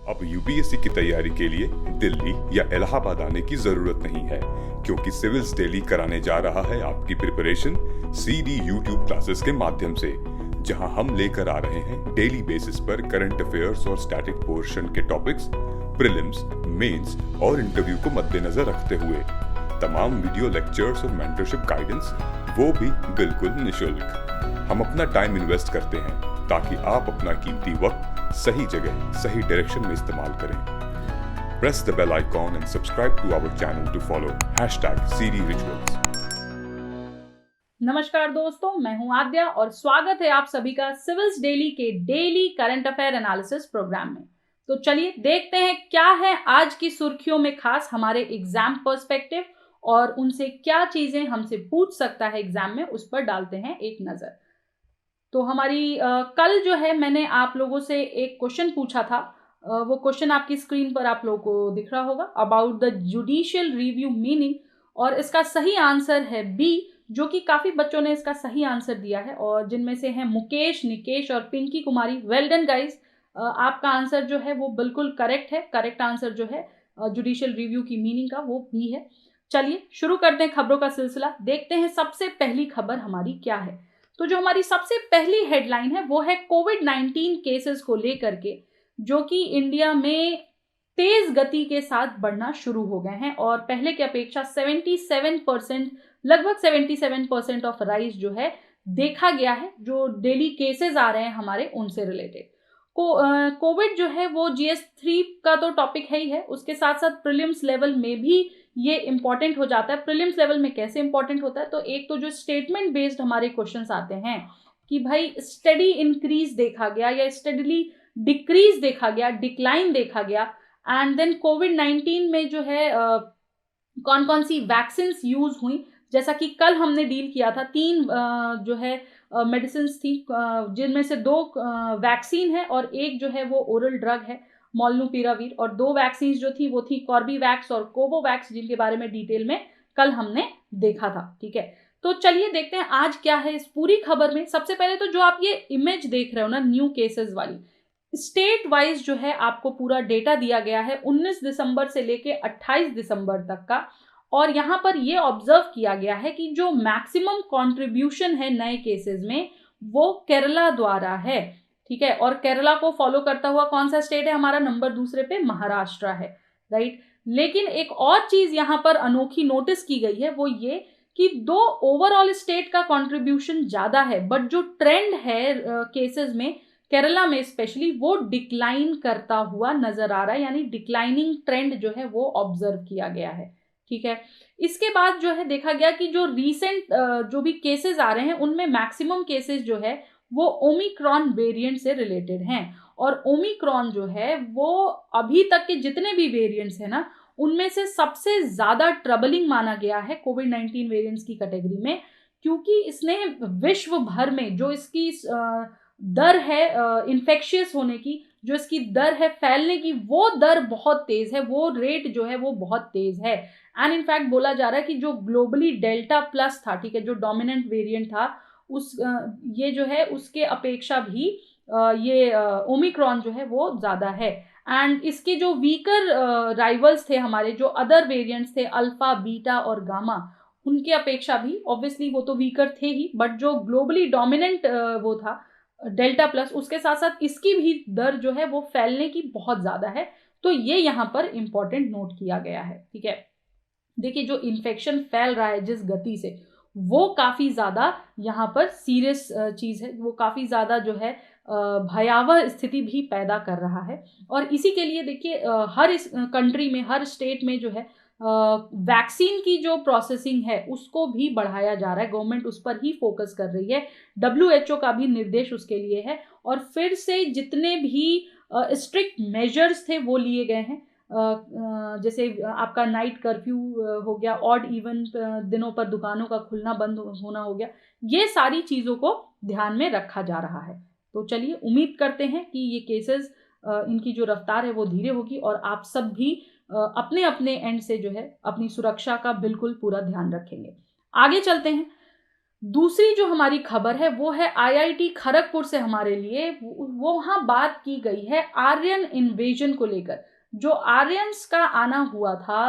अब यूपीएससी की तैयारी के लिए दिल्ली या इलाहाबाद आने की जरूरत नहीं है, क्योंकि सिविल्स डेली कराने जा रहा है आपकी प्रिपरेशन सीडी यूट्यूब क्लासेस के माध्यम से, जहां हम लेकर आ रहे हैं डेली बेसिस पर करंट अफेयर्स और स्टैटिक पोर्शन के टॉपिक्स, प्रीलिम्स, मेंस और इंटरव्यू को मद्देनजर रखते हुए तमाम वीडियो लेक्चर्स और मेंटरशिप गाइडेंस, वो भी बिल्कुल निशुल्क। हम अपना टाइम इन्वेस्ट करते हैं ताकि आप अपना कीमती वक्त सही जगह सही डायरेक्शन में इस्तेमाल करें। Press the bell icon and subscribe to our channel to follow #CDRituals। नमस्कार दोस्तों, मैं हूं आद्या और स्वागत है आप सभी का सिविल्स डेली के daily current affair analysis program में। तो चलिए देखते हैं क्या है आज की सुर्खियों में खास हमारे एग्जाम पर्सपेक्टिव और उनसे क्या चीजें हमसे पूछ सकता है एग्जाम में, उस पर डालते हैं एक नजर। तो हमारी कल जो है मैंने आप लोगों से एक क्वेश्चन पूछा था, वो क्वेश्चन आपकी स्क्रीन पर आप लोगों को दिख रहा होगा, about the judicial review meaning, और इसका सही आंसर है बी, जो कि काफी बच्चों ने इसका सही आंसर दिया है और जिनमें से हैं मुकेश, निकेश और पिंकी कुमारी। वेल डन गाइज, आपका आंसर जो है वो बिल्कुल करेक्ट है। करेक्ट आंसर जो है जुडिशियल रिव्यू की मीनिंग का वो बी है। चलिए शुरू करते हैं खबरों का सिलसिला। देखते हैं सबसे पहली खबर हमारी क्या है। तो जो हमारी सबसे पहली हेडलाइन है वो है कोविड-19 केसेस को लेकर के, जो कि इंडिया में तेज गति के साथ बढ़ना शुरू हो गए हैं और पहले की अपेक्षा 77%, लगभग 77% ऑफ राइज जो है देखा गया है, जो डेली केसेस आ रहे हैं हमारे उनसे रिलेटेड। कोविड जो है वो GS3 का तो टॉपिक है ही है, उसके साथ साथ प्रीलिम्स लेवल में भी ये इंपॉर्टेंट हो जाता है। प्रीलिम्स लेवल में कैसे इंपॉर्टेंट होता है, तो एक तो जो स्टेटमेंट बेस्ड हमारे क्वेश्चंस आते हैं कि भाई स्टडी इंक्रीज देखा गया या स्टडीली डिक्रीज देखा गया, डिक्लाइन देखा गया, एंड देन कोविड-19 में जो है कौन कौन सी वैक्सीन यूज हुई, जैसा कि कल हमने डील किया था। 3 जो है मेडिसिन थी, जिनमें से 2 वैक्सीन है और एक जो है वो ओरल ड्रग है मोलनुपिरावीर, और 2 वैक्सीन जो थी वो थी कॉर्बीवैक्स और कोवोवैक्स, जिनके बारे में डिटेल में कल हमने देखा था। ठीक है, तो चलिए देखते हैं आज क्या है इस पूरी खबर में। सबसे पहले तो जो आप ये इमेज देख रहे हो ना, न्यू केसेस वाली, स्टेट वाइज जो है आपको पूरा डेटा दिया गया है 19 दिसंबर से लेके 28 दिसंबर तक का, और यहां पर ये ऑब्जर्व किया गया है कि जो मैक्सिमम कंट्रीब्यूशन है नए केसेस में वो केरला द्वारा है। ठीक है, और केरला को फॉलो करता हुआ कौन सा स्टेट है हमारा, नंबर दूसरे पे महाराष्ट्र है, राइट। लेकिन एक और चीज यहां पर अनोखी नोटिस की गई है, वो ये कि 2 ओवरऑल स्टेट का कंट्रीब्यूशन ज्यादा है, बट जो ट्रेंड है केसेस में केरला में स्पेशली वो डिक्लाइन करता हुआ नजर आ रहा है, यानी डिक्लाइनिंग ट्रेंड जो है वो ऑब्जर्व किया गया है। ठीक है, इसके बाद जो है देखा गया कि जो रीसेंट जो भी केसेस आ रहे हैं उनमें मैक्सिमम केसेस जो है वो ओमिक्रॉन वेरिएंट से रिलेटेड हैं, और ओमिक्रॉन जो है वो अभी तक के जितने भी वेरिएंट्स हैं ना, उनमें से सबसे ज्यादा ट्रबलिंग माना गया है कोविड-19 वेरिएंट्स की कैटेगरी में, क्योंकि इसने विश्व भर में जो इसकी दर है इन्फेक्शियस होने की, जो इसकी दर है फैलने की, वो दर बहुत तेज है, वो रेट जो है वो बहुत तेज है। एंड इनफैक्ट बोला जा रहा है कि जो ग्लोबली डेल्टा प्लस था, ठीक है, जो डोमिनेंट वेरिएंट था, उस ये जो है उसके अपेक्षा भी ये ओमिक्रॉन जो है वो ज्यादा है। एंड इसके जो वीकर राइवल्स थे हमारे, जो अदर वेरिएंट्स थे अल्फा, बीटा और गामा, उनके अपेक्षा भी ऑब्वियसली वो तो वीकर थे ही, बट जो ग्लोबली डोमिनेंट वो था डेल्टा प्लस, उसके साथ साथ इसकी भी दर जो है वो फैलने की बहुत ज्यादा है। तो ये यहाँ पर इंपॉर्टेंट नोट किया गया है। ठीक है, देखिए जो इन्फेक्शन फैल रहा है जिस गति से, वो काफी ज्यादा यहाँ पर सीरियस चीज है, वो काफी ज्यादा जो है भयावह स्थिति भी पैदा कर रहा है। और इसी के लिए देखिए हर इस कंट्री में, हर स्टेट में जो है वैक्सीन की जो प्रोसेसिंग है उसको भी बढ़ाया जा रहा है, गवर्नमेंट उस पर ही फोकस कर रही है, WHO का भी निर्देश उसके लिए है, और फिर से जितने भी स्ट्रिक्ट मेजर्स थे वो लिए गए हैं, जैसे आपका नाइट कर्फ्यू हो गया, ऑड इवन दिनों पर दुकानों का खुलना बंद होना हो गया, ये सारी चीज़ों को ध्यान में रखा जा रहा है। तो चलिए उम्मीद करते हैं कि ये केसेस इनकी जो रफ्तार है वो धीरे होगी और आप सब भी अपने अपने एंड से जो है अपनी सुरक्षा का बिल्कुल पूरा ध्यान रखेंगे। आगे चलते हैं। दूसरी जो हमारी खबर है वो है आईआईटी खड़गपुर से हमारे लिए। वो वहाँ बात की गई है आर्यन इन्वेजन को लेकर। जो आर्यंस का आना हुआ था,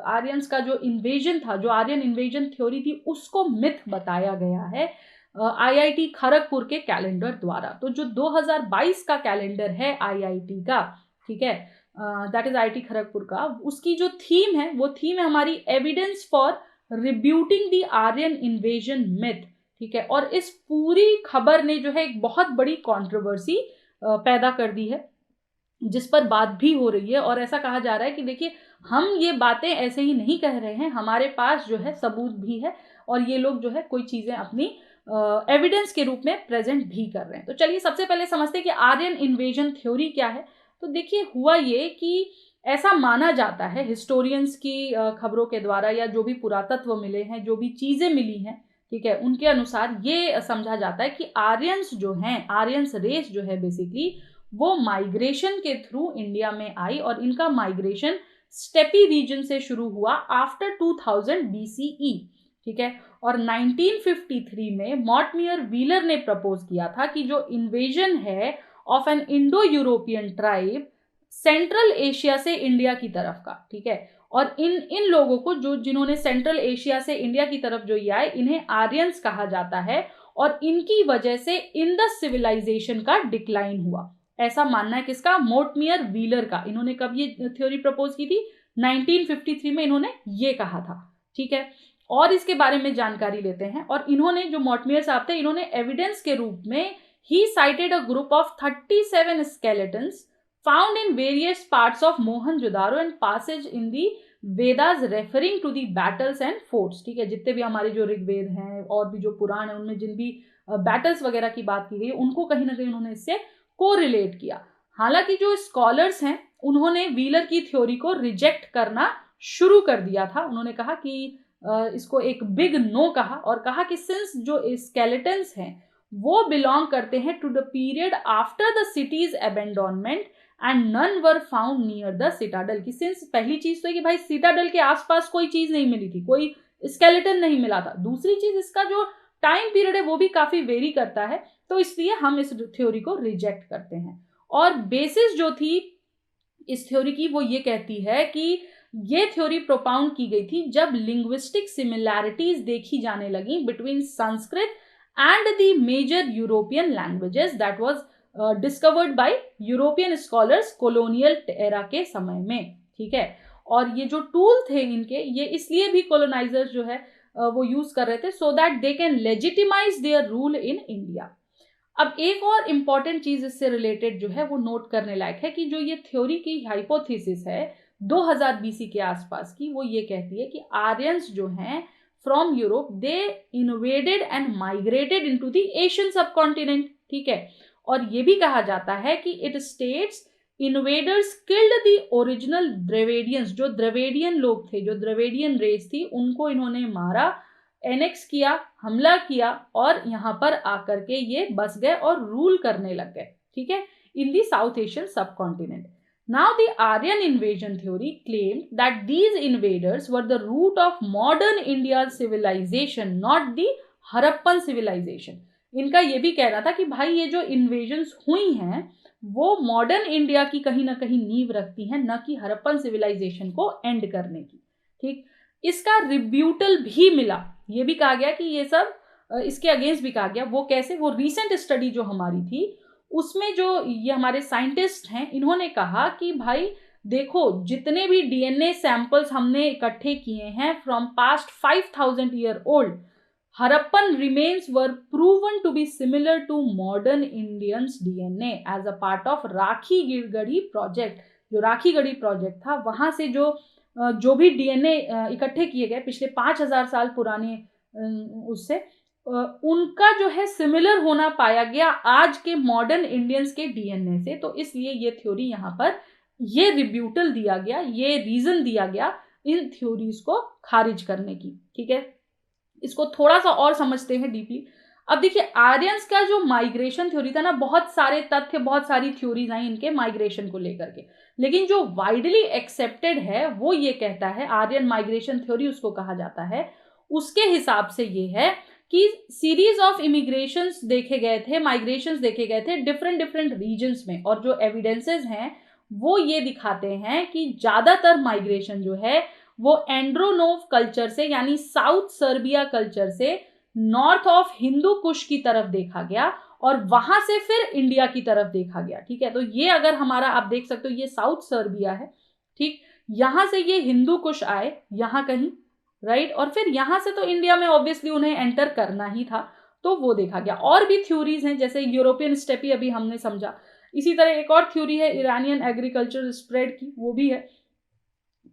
आर्यंस का जो इन्वेजन था, जो आर्यन इन्वेजन थ्योरी थी, उसको मिथ बताया गया है आईआईटी खड़गपुर के कैलेंडर द्वारा। तो जो 2022 का कैलेंडर है आईआईटी का, ठीक है, दैट इज आईआईटी खड़गपुर का, उसकी जो थीम है वो थीम है हमारी evidence for rebutting the Aryan invasion myth. ठीक है, और इस पूरी खबर ने जो है एक बहुत बड़ी कंट्रोवर्सी पैदा कर दी है, जिस पर बात भी हो रही है। और ऐसा कहा जा रहा है कि देखिए, हम ये बातें ऐसे ही नहीं कह रहे हैं, हमारे पास जो है सबूत भी है, और ये लोग जो है कोई चीजें अपनी एविडेंस के रूप में प्रेजेंट भी कर रहे हैं। तो चलिए सबसे पहले समझते हैं कि आर्यन इन्वेजन थ्योरी क्या है। तो देखिए, हुआ ये कि ऐसा माना जाता है हिस्टोरियंस की खबरों के द्वारा, या जो भी पुरातत्व मिले हैं, जो भी चीजें मिली हैं, ठीक है, उनके अनुसार ये समझा जाता है कि आर्यंस जो हैं, आर्यंस रेस जो है बेसिकली, वो माइग्रेशन के थ्रू इंडिया में आई, और इनका माइग्रेशन स्टेपी रीजन से शुरू हुआ आफ्टर 2000 BCE। ठीक है, और 1953 में मॉर्टमियर व्हीलर ने प्रपोज किया था कि जो इन्वेजन है of N Indo European tribe central Asia से इंडिया की तरफ का, ठीक है, और इन लोगों को, जो जिन्होंने सेंट्रल एशिया से इंडिया की तरफ जो ये आए, इन्हें आर्यंस कहा जाता है, और इनकी वजह से इंडस सिविलाइजेशन का डिक्लाइन हुआ। ऐसा मानना है किसका? मॉर्टमियर व्हीलर का। इन्होंने कब ये थ्योरी प्रपोज की थी? 1953 में इन्होंने ये कहा था। ठीक है, और इसके बारे में जानकारी लेते हैं। और इन्होंने, जो मॉर्टमियर साहब थे, इन्होंने एविडेंस के रूप में ही cited a group of 37 skeletons found in various parts of Mohenjo-daro and passage in the Vedas referring to the battles and forts। ठीक है, जितने भी हमारे जो ऋग्वेद हैं और भी जो पुराण है, उनमें जिन भी बैटल्स वगैरह की बात की गई, उनको कहीं ना कहीं उन्होंने इससे कोरिलेट किया। हालांकि जो स्कॉलर्स हैं, उन्होंने व्हीलर की थ्योरी को रिजेक्ट करना शुरू कर दिया था। उन्होंने कहा कि इसको एक बिग नो कहा, और कहा कि सिंस जो स्केलेटन्स हैं वो बिलोंग करते हैं to the period after the cities abandonment and none were found near the citadel. की सिंस, पहली चीज तो है कि भाई सिटाडल के आसपास कोई चीज नहीं मिली थी, कोई स्केलेटन नहीं मिला था। दूसरी चीज, इसका जो टाइम पीरियड है वो भी काफी वेरी करता है, तो इसलिए हम इस थ्योरी को रिजेक्ट करते हैं। और बेसिस जो थी इस थ्योरी की, वो ये कहती है कि ये थ्योरी प्रोपाउंड की गई थी जब लिंग्विस्टिक सिमिलैरिटीज देखी जाने लगी between Sanskrit and the major European languages that was discovered by European scholars colonial era के समय में। ठीक है, और ये जो टूल थे इनके, ये इसलिए भी कोलोनाइजर्स जो है वो यूज कर रहे थे, so that they can legitimise their rule in India. अब एक और इम्पॉर्टेंट चीज इससे रिलेटेड जो है वो नोट करने लायक है कि जो ये थ्योरी की हाइपोथेसिस है 2000 BC के आसपास की, वो ये कहती है कि आर्यंस जो हैं from Europe, they invaded and migrated into the Asian subcontinent. ठीक है, और ये भी कहा जाता है कि it states invaders killed the original Dravidians. जो द्रविडियन लोग थे, जो द्रविडियन रेस थी, उनको इन्होंने मारा, एनेक्स किया, हमला किया, और यहाँ पर आकर के ये बस गए और रूल करने लग गए। ठीक है, in the South Asian subcontinent. Now the Aryan invasion theory claimed that these invaders were the root of modern India's civilization, not the Harappan civilization। इनका ये भी कहना था कि भाई ये जो इन्वेजन्स हुई हैं वो मॉडर्न इंडिया की कहीं ना कहीं नींव रखती हैं, न कि हरप्पन सिविलाइजेशन को एंड करने की। ठीक, इसका रिब्यूटल भी मिला। ये भी कहा गया कि ये सब इसके अगेंस्ट भी कहा गया। वो कैसे? वो रीसेंट स्टडी जो हमारी थी उसमें जो ये हमारे साइंटिस्ट हैं, इन्होंने कहा कि भाई देखो, जितने भी डीएनए सैंपल्स हमने इकट्ठे किए हैं from past 5000 year old, Harappan remains were proven to be similar to modern Indians DNA as a part of Rakhi Garhi project. जो राखी गढ़ी प्रोजेक्ट था, वहां से जो भी डीएनए इकट्ठे किए गए पिछले 5000 साल पुराने, उससे उनका जो है सिमिलर होना पाया गया आज के मॉडर्न इंडियंस के डीएनए से। तो इसलिए ये थ्योरी यहाँ पर ये रिब्यूटल दिया गया, ये रीजन दिया गया इन थ्योरीज को खारिज करने की। ठीक है, इसको थोड़ा सा और समझते हैं डीपली। अब देखिए, आर्यंस का जो माइग्रेशन थ्योरी था ना, बहुत सारे तथ्य, बहुत सारी थ्योरीज आई इनके माइग्रेशन को लेकर के, लेकिन जो वाइडली एक्सेप्टेड है वो ये कहता है, आर्यन माइग्रेशन थ्योरी उसको कहा जाता है, उसके हिसाब से ये है कि सीरीज ऑफ इमिग्रेशंस देखे गए थे, माइग्रेशंस देखे गए थे डिफरेंट डिफरेंट रीजन्स में, और जो एविडेंसेस हैं वो ये दिखाते हैं कि ज़्यादातर माइग्रेशन जो है वो एंड्रोनोव कल्चर से, यानी साउथ सर्बिया कल्चर से नॉर्थ ऑफ हिंदू कुश की तरफ देखा गया और वहां से फिर इंडिया की तरफ देखा गया। ठीक है, तो ये अगर हमारा आप देख सकते हो, ये साउथ सर्बिया है, ठीक, यहां से ये हिंदू कुश आए यहां कहीं, राइट, और फिर यहां से तो इंडिया में ऑब्वियसली उन्हें एंटर करना ही था, तो वो देखा गया। और भी थ्योरीज हैं, जैसे यूरोपियन स्टेपी अभी हमने समझा, इसी तरह एक और थ्योरी है इरानियन एग्रीकल्चर स्प्रेड की, वो भी है।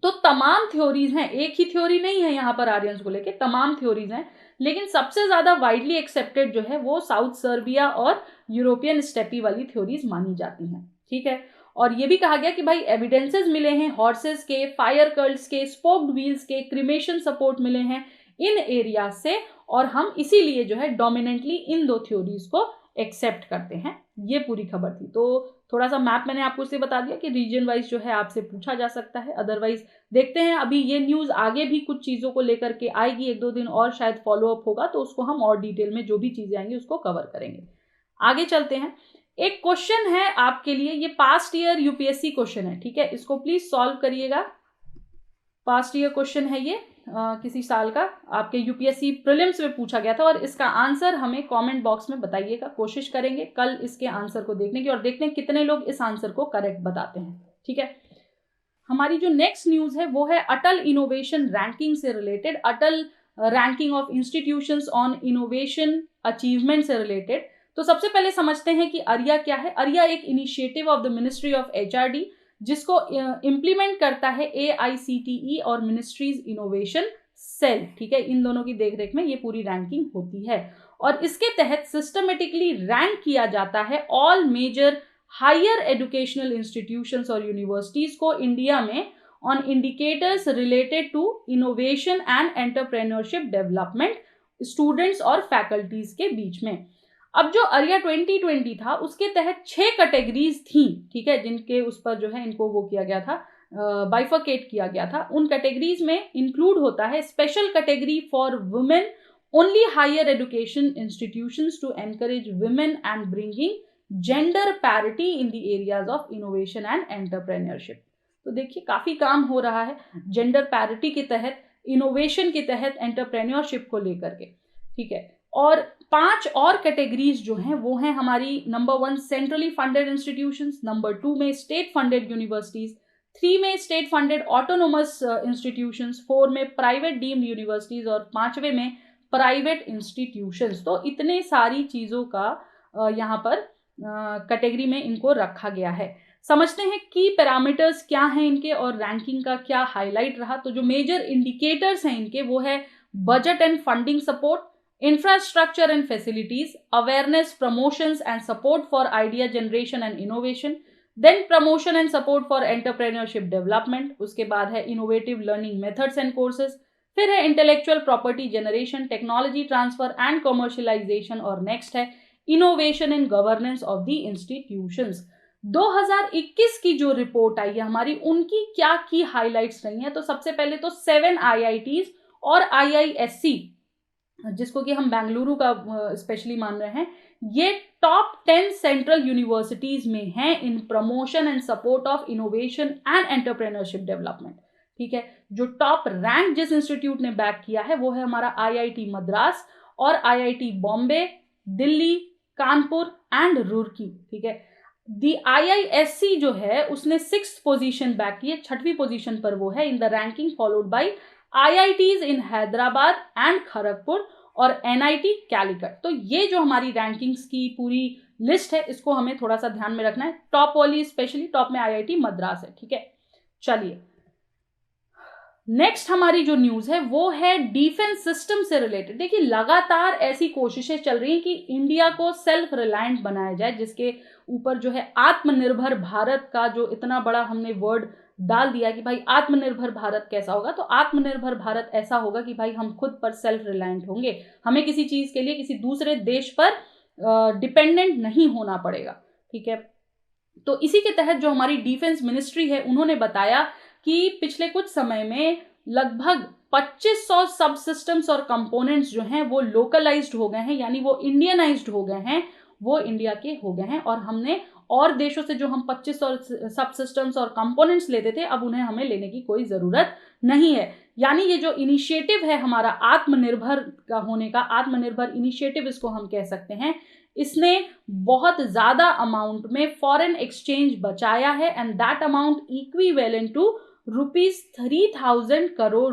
तो तमाम थ्योरीज हैं, एक ही थ्योरी नहीं है यहाँ पर आर्यंस को लेके, तमाम थ्योरीज हैं, लेकिन सबसे ज्यादा वाइडली एक्सेप्टेड जो है वो साउथ सर्बिया और यूरोपियन स्टेपी वाली थ्योरीज मानी जाती हैं। ठीक है, और ये भी कहा गया कि भाई एविडेंसेस मिले हैं हॉर्सेस के, फायर कर्ल्स के, स्पोक्ड व्हील्स के, क्रिमेशन सपोर्ट मिले हैं इन एरिया से, और हम इसीलिए जो है डोमिनेंटली इन दो थ्योरीज को एक्सेप्ट करते हैं। ये पूरी खबर थी। तो थोड़ा सा मैप मैंने आपको इसलिए बता दिया कि रीजन वाइज जो है आपसे पूछा जा सकता है, अदरवाइज देखते हैं अभी ये न्यूज आगे भी कुछ चीजों को लेकर के आएगी, एक दो दिन और शायद फॉलो अप होगा, तो उसको हम और डिटेल में जो भी चीजें आएंगी उसको कवर करेंगे। आगे चलते हैं। एक क्वेश्चन है आपके लिए, ये पास्ट ईयर यूपीएससी क्वेश्चन है, ठीक है, इसको प्लीज सॉल्व करिएगा। पास्ट ईयर क्वेश्चन है ये, किसी साल का आपके यूपीएससी प्रीलिम्स में पूछा गया था, और इसका आंसर हमें कमेंट बॉक्स में बताइएगा। कोशिश करेंगे कल इसके आंसर को देखने की और देखते हैं कितने लोग इस आंसर को करेक्ट बताते हैं। ठीक है, हमारी जो नेक्स्ट न्यूज है वो है अटल इनोवेशन रैंकिंग से related, Atal ranking of institutions on innovation achievement से रिलेटेड। तो सबसे पहले समझते हैं कि अरिया क्या है। अरिया एक initiative of the ministry of HRD जिसको इम्प्लीमेंट करता है एआईसीटीई और मिनिस्ट्रीज इनोवेशन सेल। ठीक है, इन दोनों की देखरेख में ये पूरी रैंकिंग होती है, और इसके तहत सिस्टमेटिकली रैंक किया जाता है all major higher educational institutions और यूनिवर्सिटीज को इंडिया में on indicators related to innovation and entrepreneurship development students और फैकल्टीज के बीच में। अब जो अरिया 2020 था उसके तहत 6 कैटेगरीज थी, ठीक है, जिनके उस पर जो है इनको वो किया गया था, बाइफरकेट किया गया था। उन कैटेगरीज में इंक्लूड होता है special category for women, only higher education institutions to encourage women and bringing gender parity in the areas of innovation and entrepreneurship. तो देखिए काफी काम हो रहा है जेंडर पैरिटी के तहत, इनोवेशन के तहत, एंटरप्रेन्योरशिप को लेकर के। ठीक है, और 5 और कैटेगरीज जो हैं वो हैं हमारी, number 1 centrally funded institutions, number 2 में स्टेट फंडेड यूनिवर्सिटीज, 3 में स्टेट फंडेड ऑटोनोमस इंस्टीट्यूशंस, 4 में प्राइवेट डीम्ड यूनिवर्सिटीज और 5वें में प्राइवेट इंस्टीट्यूशंस। तो इतने सारी चीजों का यहाँ पर कैटेगरी में इनको रखा गया है। समझते हैं की पैरामीटर्स क्या हैं इनके और रैंकिंग का क्या हाईलाइट रहा। तो जो मेजर इंडिकेटर्स हैं इनके वो है budget and funding support, infrastructure and facilities, awareness, promotions and support for idea generation and innovation, then promotion and support for entrepreneurship development, उसके बाद है innovative learning methods and courses, फिर है intellectual property generation, technology transfer and commercialization, और next है innovation and governance of the institutions। 2021 की जो report आई है हमारी, उनकी क्या की हाईलाइट्स रही हैं। तो सबसे पहले तो 7 IITs और IISc जिसको कि हम बेंगलुरु का स्पेशली मान रहे हैं, ये टॉप 10 सेंट्रल यूनिवर्सिटीज में हैं in promotion and support of innovation and entrepreneurship development. ठीक है, जो टॉप रैंक जिस इंस्टीट्यूट ने बैक किया है वो है हमारा IIT मद्रास और IIT बॉम्बे, दिल्ली, कानपुर एंड रुड़की। ठीक है, दी IISc जो है उसने 6th पोजीशन बैक की है, 6वीं पोजीशन पर वो है in the ranking, followed by IITs in Hyderabad and Kharagpur और NIT कैलिकट। तो ये जो हमारी रैंकिंग्स की पूरी लिस्ट है इसको हमें थोड़ा सा ध्यान में रखना है। टॉप वाली स्पेशली टॉप में IIT मद्रास है। ठीक है, चलिए नेक्स्ट हमारी जो न्यूज है वो है डिफेंस सिस्टम से रिलेटेड। देखिए लगातार ऐसी कोशिशें चल रही हैं कि इंडिया को सेल्फ रिलायंट बनाया जाए, जिसके ऊपर जो है आत्मनिर्भर भारत का जो इतना बड़ा हमने वर्ड डाल दिया कि भाई आत्मनिर्भर भारत कैसा होगा। तो आत्मनिर्भर भारत ऐसा होगा कि भाई हम खुद पर सेल्फ रिलायंट होंगे, हमें किसी चीज के लिए किसी दूसरे देश पर डिपेंडेंट नहीं होना पड़ेगा। ठीक है, तो इसी के तहत जो हमारी डिफेंस मिनिस्ट्री है उन्होंने बताया कि पिछले कुछ समय में लगभग 2500 सब सिस्टम्स और कंपोनेंट्स जो हैं वो लोकलाइज्ड हो गए हैं, यानी वो इंडियनाइज्ड हो गए हैं, वो इंडिया के हो गए हैं। और हमने और देशों से जो हम 2500 सब सिस्टम्स और कंपोनेंट्स लेते थे, अब उन्हें हमें लेने की कोई ज़रूरत नहीं है। यानी ये जो इनिशिएटिव है हमारा आत्मनिर्भर का होने का, आत्मनिर्भर इनिशिएटिव इसको हम कह सकते हैं, इसने बहुत ज़्यादा अमाउंट में फॉरेन एक्सचेंज बचाया है, and that amount equivalent to ₹3000 crore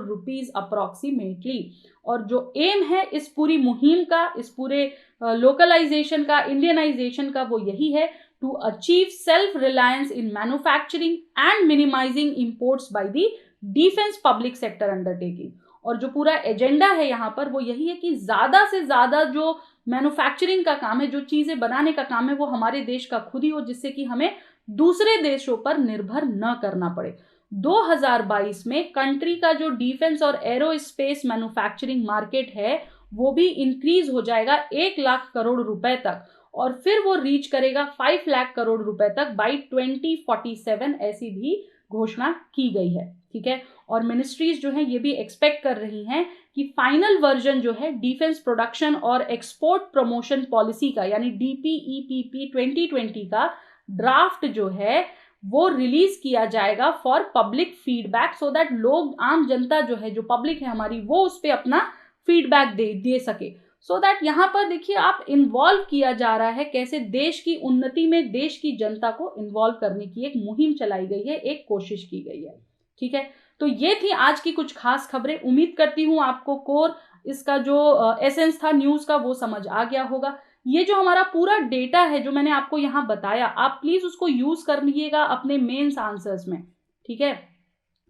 approximately. और जो एम है इस पूरी मुहिम का, इस पूरे लोकलाइजेशन का, इंडियनाइजेशन का, वो यही है, to achieve self reliance in manufacturing and minimising imports by the defence public sector undertaking. और जो पूरा एजेंडा है यहाँ पर वो यही है कि ज़्यादा से ज़्यादा जो मैन्युफैक्चरिंग का काम है, जो चीज़ें बनाने का काम है, वो हमारे देश का खुद ही हो, जिससे कि हमें दूसरे देशों पर निर्भर न करना पड़े। 2022 में कंट्री का जो डिफेंस और एरोस्पेस मैन्युफैक्चरिंग मार्केट है वो भी इंक्रीज हो जाएगा 1 लाख करोड़ रुपए तक, और फिर वो रीच करेगा 5 लाख करोड़ रुपए तक बाई 2047, ऐसी भी घोषणा की गई है। ठीक है, और मिनिस्ट्रीज जो हैं ये भी एक्सपेक्ट कर रही हैं कि फाइनल वर्जन जो है डिफेंस प्रोडक्शन और एक्सपोर्ट प्रमोशन पॉलिसी का, यानी DPEPP 2020 का ड्राफ्ट जो है वो रिलीज किया जाएगा for public feedback, so that लोग, आम जनता जो है, जो पब्लिक है हमारी, वो उस पर अपना फीडबैक दे सके। सो दैट यहाँ पर देखिए आप इन्वॉल्व किया जा रहा है, कैसे देश की उन्नति में देश की जनता को इन्वॉल्व करने की एक मुहिम चलाई गई है, एक कोशिश की गई है। ठीक है, तो ये थी आज की कुछ खास खबरें। उम्मीद करती हूँ आपको कोर इसका जो एसेंस था न्यूज का वो समझ आ गया होगा। ये जो हमारा पूरा डेटा है जो मैंने आपको यहाँ बताया, आप प्लीज उसको यूज कर लीजिएगा अपने मेंस आंसर्स में। ठीक है,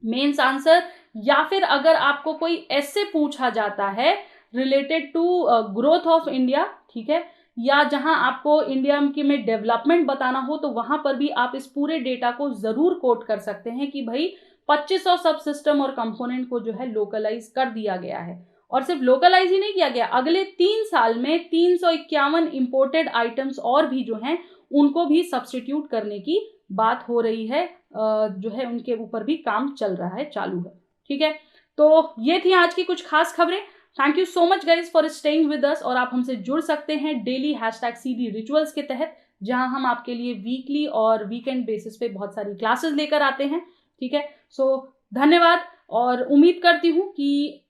मेंस आंसर, या फिर अगर आपको कोई ऐसे पूछा जाता है related to growth of India, ठीक है, या जहां आपको इंडिया की में डेवलपमेंट बताना हो, तो वहां पर भी आप इस पूरे डेटा को जरूर कोट कर सकते हैं कि भाई 2500 सब सिस्टम और कंपोनेंट को जो है लोकलाइज कर दिया गया है। और सिर्फ लोकलाइज ही नहीं किया गया, अगले 3 साल में 351 इंपोर्टेड आइटम्स और भी जो हैं उनको भी सब्स्टिट्यूट करने की बात हो रही है, जो है उनके ऊपर भी काम चल रहा है, चालू है। ठीक है, तो ये थी आज की कुछ खास खबरें। Thank you so much guys for staying with us, और आप हमसे जुड़ सकते हैं डेली #CD रिचुअल्स के तहत, जहां हम आपके लिए वीकली और वीकेंड बेसिस पे बहुत सारी क्लासेस लेकर आते हैं। ठीक है, सो धन्यवाद, और उम्मीद करती हूँ कि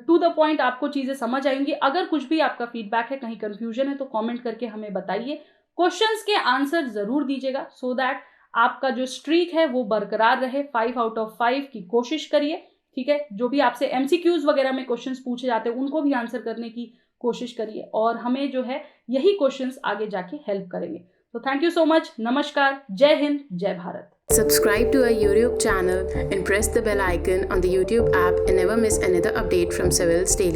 टू द पॉइंट आपको चीज़ें समझ आएंगी। अगर कुछ भी आपका फीडबैक है, कहीं कंफ्यूजन है, तो कमेंट करके हमें बताइए। क्वेश्चंस के आंसर जरूर दीजिएगा, सो दैट आपका जो स्ट्रीक है वो बरकरार रहे। 5 आउट ऑफ 5 की कोशिश करिए। ठीक है, जो भी आपसे MCQs वगैरह में क्वेश्चंस पूछे जाते हैं उनको भी आंसर करने की कोशिश करिए, और हमें जो है यही क्वेश्चंस आगे जाके हेल्प करेंगे। तो थैंक यू सो मच, नमस्कार, जय हिंद, जय Bharat. Subscribe to our YouTube channel and press the bell icon on the YouTube app and never miss another update from Civils Daily.